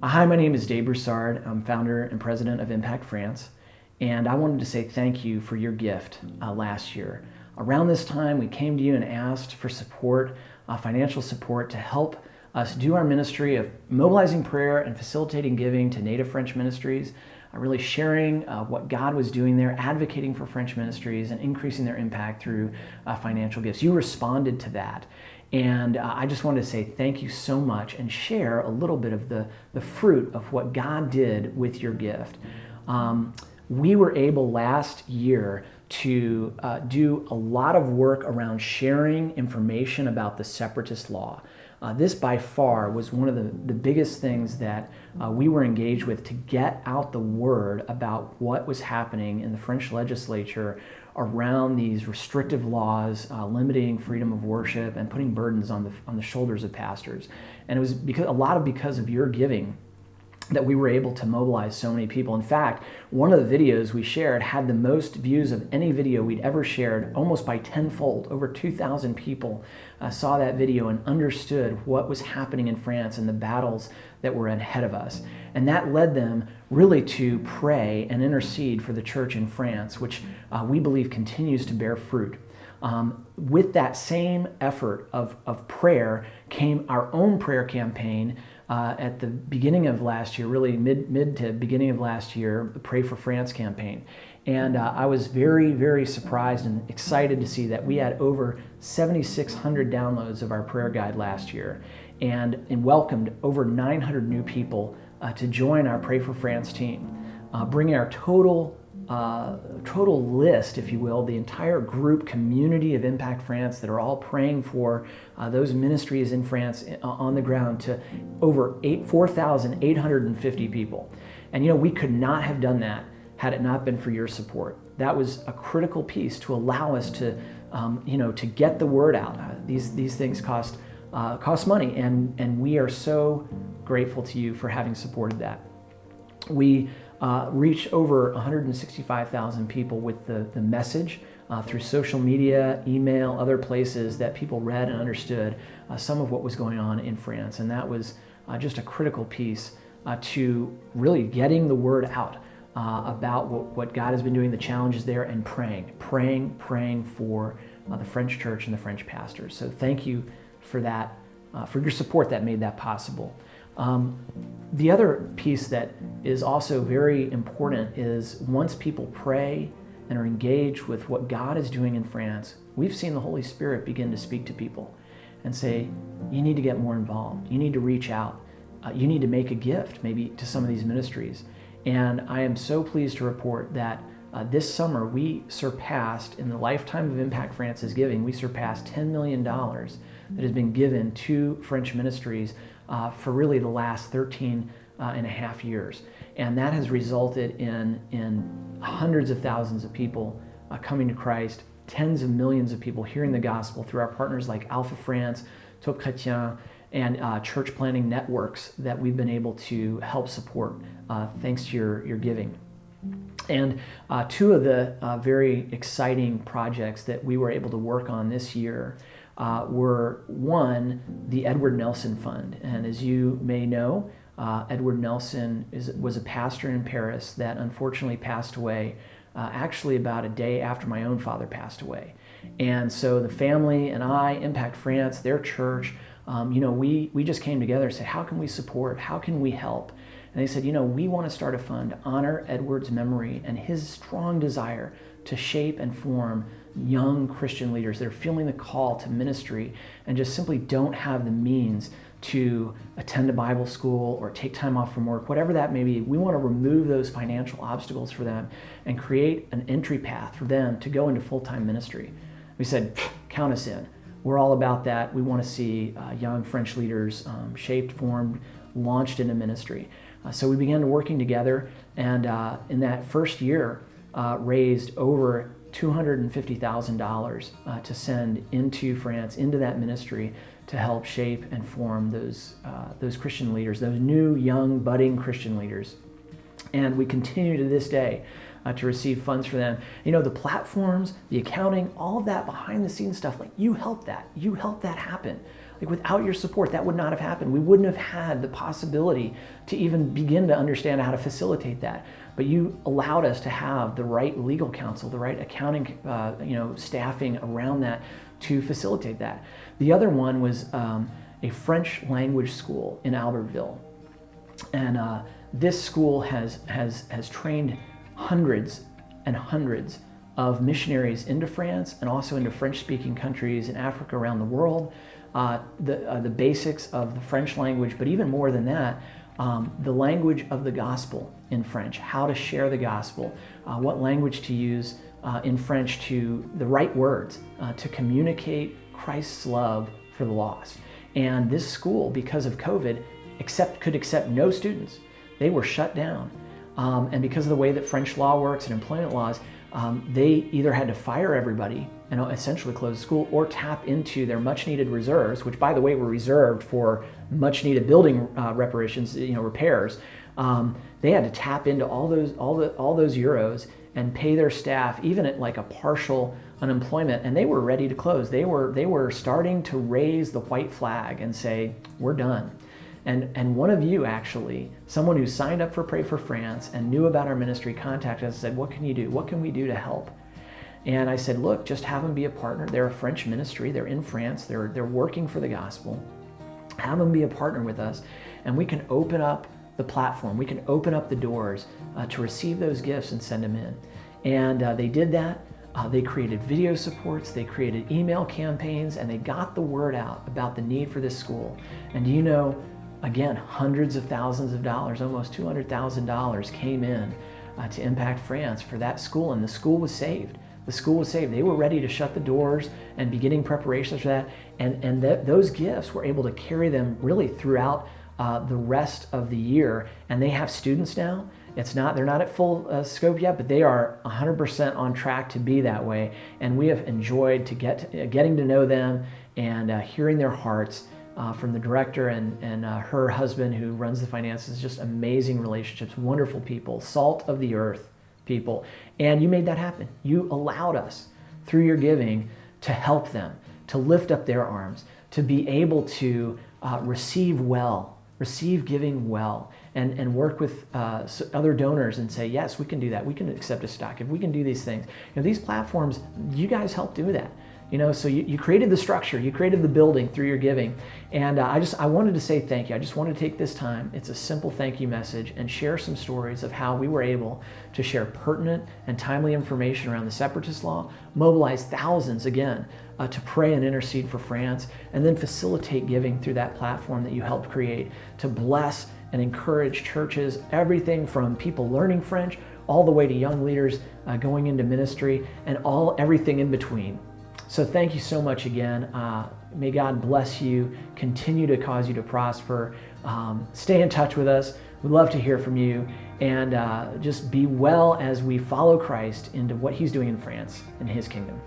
Hi, my name is Dave Broussard. I'm founder and president of Impact France, and I wanted to say thank you for your gift last year. Around this time, we came to you and asked for support, financial support, to help us do our ministry of mobilizing prayer and facilitating giving to native French ministries, really sharing what God was doing there, advocating for French ministries, and increasing their impact through financial gifts. You responded to that. And I just wanted to say thank you so much and share a little bit of the fruit of what God did with your gift. We were able last year to do a lot of work around sharing information about the separatist law. This by far was one of the biggest things that we were engaged with to get out the word about what was happening in the French legislature around these restrictive laws limiting freedom of worship and putting burdens on the shoulders of pastors. And it was because of your giving that we were able to mobilize so many people. In fact, one of the videos we shared had the most views of any video we'd ever shared, almost by tenfold. Over 2,000 people saw that video and understood what was happening in France and the battles that were ahead of us. And that led them really to pray and intercede for the church in France, which we believe continues to bear fruit. With that same effort of prayer came our own prayer campaign at the beginning of last year, really mid to beginning of last year, the Pray for France campaign. And I was very, very surprised and excited to see that we had over 7,600 downloads of our prayer guide last year and welcomed over 900 new people to join our Pray for France team, bringing our total list, if you will, the entire group community of Impact France that are all praying for those ministries in France on the ground to over 4,850 people. And we could not have done that had it not been for your support. That was a critical piece to allow us to, to get the word out. These things cost money, and we are so grateful to you for having supported that. We reach over 165,000 people with the message through social media, email, other places that people read and understood some of what was going on in France. And that was just a critical piece to really getting the word out about what God has been doing, the challenges there, and praying for the French church and the French pastors. So thank you for that, for your support that made that possible. The other piece that is also very important is once people pray and are engaged with what God is doing in France, we've seen the Holy Spirit begin to speak to people and say, you need to get more involved. You need to reach out. You need to make a gift maybe to some of these ministries. And I am so pleased to report that this summer we surpassed, in the lifetime of Impact France's giving, we surpassed $10 million that has been given to French ministries for really the last 13 and a half years. And that has resulted in hundreds of thousands of people coming to Christ, tens of millions of people hearing the gospel through our partners like Alpha France, Top Chrétien, and church planting networks that we've been able to help support thanks to your giving. And two of the very exciting projects that we were able to work on this year were, one, the Edward Nelson Fund. And as you may know, Edward Nelson was a pastor in Paris that unfortunately passed away actually about a day after my own father passed away. And so the family and I, Impact France, their church, we just came together and said, how can we support? How can we help? And they said, we want to start a fund to honor Edward's memory and his strong desire to shape and form young Christian leaders that are feeling the call to ministry and just simply don't have the means to attend a Bible school or take time off from work, whatever that may be. We want to remove those financial obstacles for them and create an entry path for them to go into full-time ministry. We said, count us in. We're all about that. We want to see young French leaders shaped, formed, launched into ministry. So we began working together, and in that first year, raised over $250,000 to send into France, into that ministry, to help shape and form those Christian leaders, those new, young, budding Christian leaders. And we continue to this day to receive funds for them. The platforms, the accounting, all of that behind the scenes stuff, you help that happen. Like without your support, that would not have happened. We wouldn't have had the possibility to even begin to understand how to facilitate that. But you allowed us to have the right legal counsel, the right accounting, staffing around that to facilitate that. The other one was a French language school in Albertville, and this school has trained hundreds and hundreds of missionaries into France and also into French-speaking countries in Africa, around the world. The basics of the French language, but even more than that, the language of the gospel in French, how to share the gospel, what language to use in French, to the right words to communicate Christ's love for the lost. And this school, because of COVID, could accept no students. They were shut down. And because of the way that French law works and employment laws, they either had to fire everybody and essentially close the school, or tap into their much needed reserves, which by the way were reserved for much needed building reparations, repairs. They had to tap into all those euros and pay their staff even at like a partial unemployment, and they were ready to close. They were starting to raise the white flag and say, we're done. And one of you, actually, someone who signed up for Pray for France and knew about our ministry, contacted us and said, what can you do? What can we do to help? And I said, look, just have them be a partner. They're a French ministry. They're in France. They're working for the gospel. Have them be a partner with us, and we can open up the platform. We can open up the doors to receive those gifts and send them in. And they did that. They created video supports, they created email campaigns, and they got the word out about the need for this school. And you know, again, hundreds of thousands of dollars, almost $200,000 came in to Impact France for that school, and the school was saved. The school was saved. They were ready to shut the doors and beginning preparations for that. And those gifts were able to carry them really throughout the rest of the year. And they have students now. They're not at full scope yet, but they are 100% on track to be that way. And we have enjoyed getting to know them and hearing their hearts from the director and her husband who runs the finances. Just amazing relationships, wonderful people, salt of the earth people. And you made that happen. You allowed us, through your giving, to help them, to lift up their arms, to be able to receive giving well, and work with other donors and say, yes, we can do that. We can accept a stock. If we can do these things. These platforms, you guys help do that. So you created the structure, you created the building through your giving. And I wanted to say thank you. I just wanted to take this time, it's a simple thank you message, and share some stories of how we were able to share pertinent and timely information around the separatist law, mobilize thousands again to pray and intercede for France, and then facilitate giving through that platform that you helped create to bless and encourage churches, everything from people learning French all the way to young leaders going into ministry, and everything in between. So thank you so much again. May God bless you, continue to cause you to prosper. Stay in touch with us. We'd love to hear from you, and just be well as we follow Christ into what he's doing in France, in his kingdom.